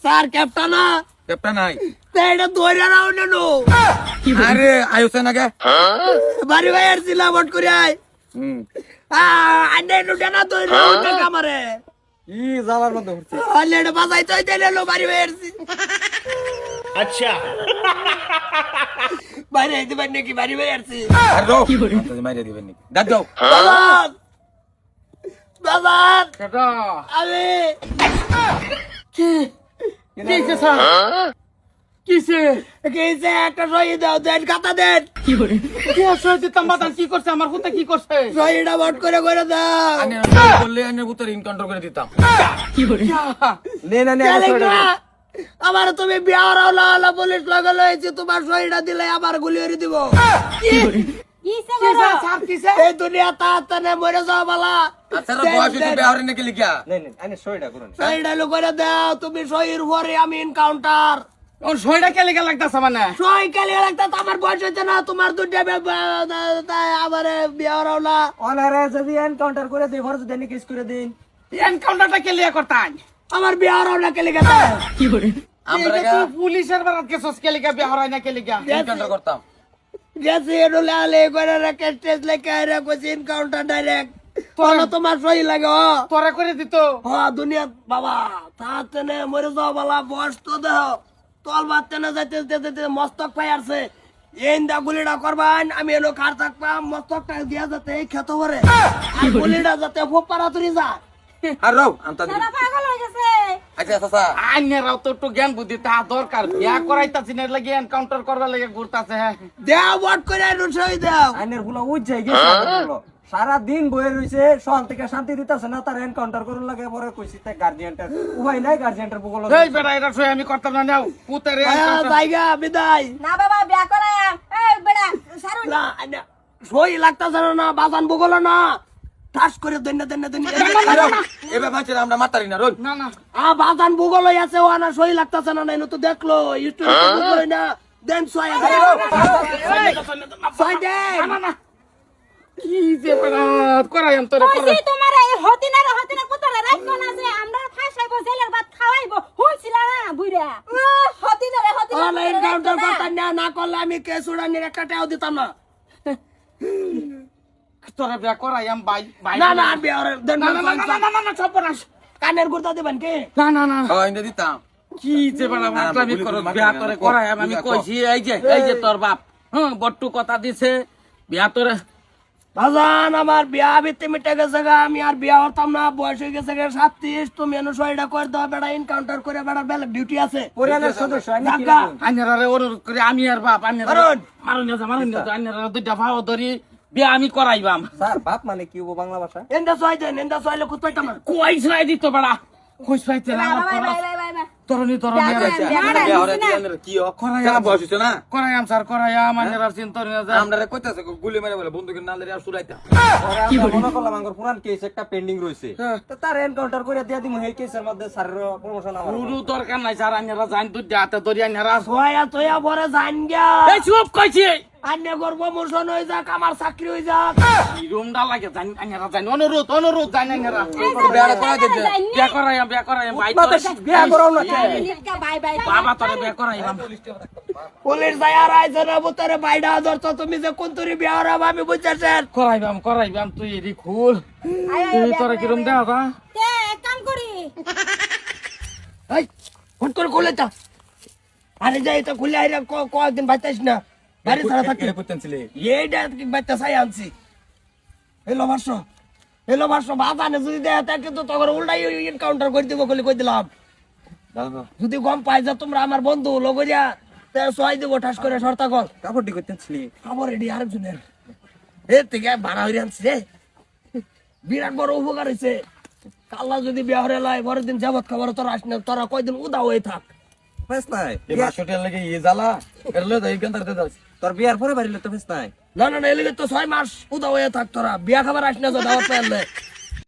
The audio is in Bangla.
স্যার ক্যাপ্টেন না ক্যাপ্টেন নাই এটা ধরে রাও না নো আরে আয়ুছে নাকি বাড়ি ভাই আসছিলাম বট করে আয় আন্ডে নুটা না ধরে রাও না কামারে ই জালার মধ্যে হচ্ছে অলরেডি বাজাই তো দিলে লো বাড়ি ভাই আসছি अच्छा বাইরে দিবেন নাকি বাড়ি ভাই আসছি আর রো তুই মাইরে দিবেন নি ডাক দাও বাজান বাজান केटा আমি किसे सा किसे কেসে একটা সই দাও দেন কথা দেন কি আসছে তাম্বাদান কি করছে আমার হুতে কি করছে সইটা বট করে দাও আনে বললে আনে ভিতর এনকাউন্টার করে দিতাম নে না আমার তুমি বিয়ার আওলা পুলিশ লাগালো হয়েছে তোমার সইটা দিলে আবার গুলি করে দিব किसे साहब किसे এই দুনিয়া তাড়াতাড়ি মরে যাও বালা আচ্ছা বয়স তো বেহরে নাকি লিখা সইটা লো করে দাও তুমি সইয়ের পরে আমি এনকাউন্টার और सोइडा के लेके लगता सामान সই কালি লাগতা তো আমার বয়স হইতে না তোমার দুটা আমার বিয়ার আওলা অনারে যদি এনকাউন্টার করে দেই ফরজ দেনি কেস করে দিন एनकाउंटर के लिए करता है আমার বিয়ার আওলা কে লিখা দাও আমরা तू पुलिस बारात के सोच के लेके बिहार आने के लेके এনকাউন্টার করতাম গেছে এডলে আলে করে রেখে স্টেজ লেখা রেখে এনকাউন্টার ডাইরেক্ট তোলা তোমার সই লাগে तोरे करे दित হ্যাঁ দুনিয়া বাবা তাতে মরে যাও বালা বয়স তো দেহ তল বাচ্চা না যাইতে যেতে মস্তক পাই আসছে এই দা গুলিটা করবান আমি এলো কার থাকবাম মস্তকটা দিয়া যাতে এই ক্ষত করে আর গুলিটা যাতে ফোপারা তুরি যা আর রো আনতা দি পাগল হয়ে গেছে আচ্ছা চাচা आन्य राव तो একটু জ্ঞান বুদ্ধি তা দরকার বিয়া করাইতাছি না লাগি এনকাউন্টার করবার লাগি ঘুরতাছে দেও বট করে সই দেও আইনের গুলো উজ্জাই গেছে সারা দিন বয়ে রইছে সকাল থেকে শান্তি দিতাছে না তার এনকাউন্টার করুন লাগে পরে কইছি তে গার্জিয়ানটার উপায় নাই গার্জিয়ানটার বগল এই বেটা এটা সই আমি করতাম না নাও পুতের জায়গা বিদায় না বাবা বিয়া করে এই বেড়া সারু না না, সই লাগতাছে না বাজান বগল না ঠাস করে দন্য এবে বাঁচে আমরা মাতারি না রোল না না বাজান ভূগোল আছে ও না সই লাগতেছে না নাই তো দেখলো হিস্টোরি বুঝলো না দেন সই সই দেন না না কি যে বেটা করাইম তোরে করে কইছি তোমার এই হতিনা পুতরে রাখবো না যে আমরা ফাঁসাইবো জেলের ভাত খাওয়াইবো হুইছিলা না বুইরা হতিনা অনলাইন কাউন্টার করতাম না না করলে আমি কেস উড়ানির একটা টাও দিতাম না তোরে বিয়া করাইম বাই বাই না না আমি আর দেন না না না না না না সপরাস কানের গুর্তা দিবেন কি না না না হ্যাঁ ইন্দে দিতাম কি যে বেটা মাতলামি করো বিয়া করে করাইম আমি কইছি এই যে তোর বাপ হ্যাঁ বট্টু কথা দিছে বিয়া তোরে বাজান আমার বিয়া ভিত্তি মিটে গেছে গা আমি আর বিয়া হতাম না বয়স হয়ে গেছে 37 তুমি এনে সইটা করে দাও বেটা এনকাউন্টার করে বেটা বেলা ডিউটি আছে পরিবারের সদস্য আইনি কি ঢাকা আন্যারে অনুরোধ করে আমি আর বাপ মারুন যা আন্যারে দুইটা ভাও ধরি বিয়া আমি করাইবাম স্যার বাপ মানে কি ও বাংলা ভাষা এন্দা সই দেন এন্দা সইলে কুত পাইতাম না কই ছয় দিত বেড়া কই ছয়তে না বাই তরনি বেহরে দিনের কি করাইয়া বয়স হইছে না করাইম স্যার করাইম আন্যারে চিন্তর না যা আমরা কইতাছে গুলি মেরে বলে বন্দুকের নালের আর সুরাইতা মনে করলাম আমার পুরান কেস একটা পেন্ডিং রইছে তো তার এনকাউন্টার করে দিয়া দিমু এই কেসের মধ্যে স্যারের প্রমোশন আমার পুরো দরকার নাই স্যার আন্যারা জান দুইটা হাতে ধরি আন্যারা সয়া তোয়া বড় জান গিয়া এই চুপ কইছি আন্নে গর্ব মোশন হয়ে যাক আমার চাকরি হয়ে যাক কি রুমডা লাগে জান আন্যারা জান অনুরোধ জান আন্যারা বেহরে করাই দিতে বিয়া করাইম ভাই বিয়া করাও না কে বাই বাবা তোরে বিয়া করাইবাম পুলিশ যায় আর আইছে না বুতারে বাইডা ধরছ তুমি যে কোন তুরি বিয়ার আমি বুঝছেন করাইবাম তুই এরি খুল তুই তোরা কিরম দেওয়া তা তে কাম করি এই ফোন করে খুলে তা আরে যাই তো খুলে আইরা কয়েকদিন বাইতাইস না বাড়ি ছাড়া থাকি কইতেনছিলে এইটা কি বাইতা চাই আনছি এলো ভার্স বাজানে যদি দেয় তা কিন্তু তখন উল্টাই এনকাউন্টার করে দিব কই দিলাম যদি গম পাই যে তোমরা আমার বন্ধু লগরিয়া তে সহায় দিব ঠাস করে শর্তা কল কাপড়টি কইতেনছিলি খবর এডি আরেকজনের এ থেকে ভাড়া হইরে আনছি রে বিরাট বড় উপকার হইছে কাল্লা যদি বিয়া হরে লাই বড় দিন যাবত খবর তোরা আসনে তোরা কয়দিন উদা হয়ে থাক ফেস নাই এই বাসটির লাগি ই জ্বালা এরলে যাই কেনতার দে দাও তোর বিয়ার পরে বাড়িলে তো ফেস নাই না এলিগে তো 6 মাস উদা হয়ে থাক তোরা বিয়া খাবার আসনে যা দাওয়াত পাইলে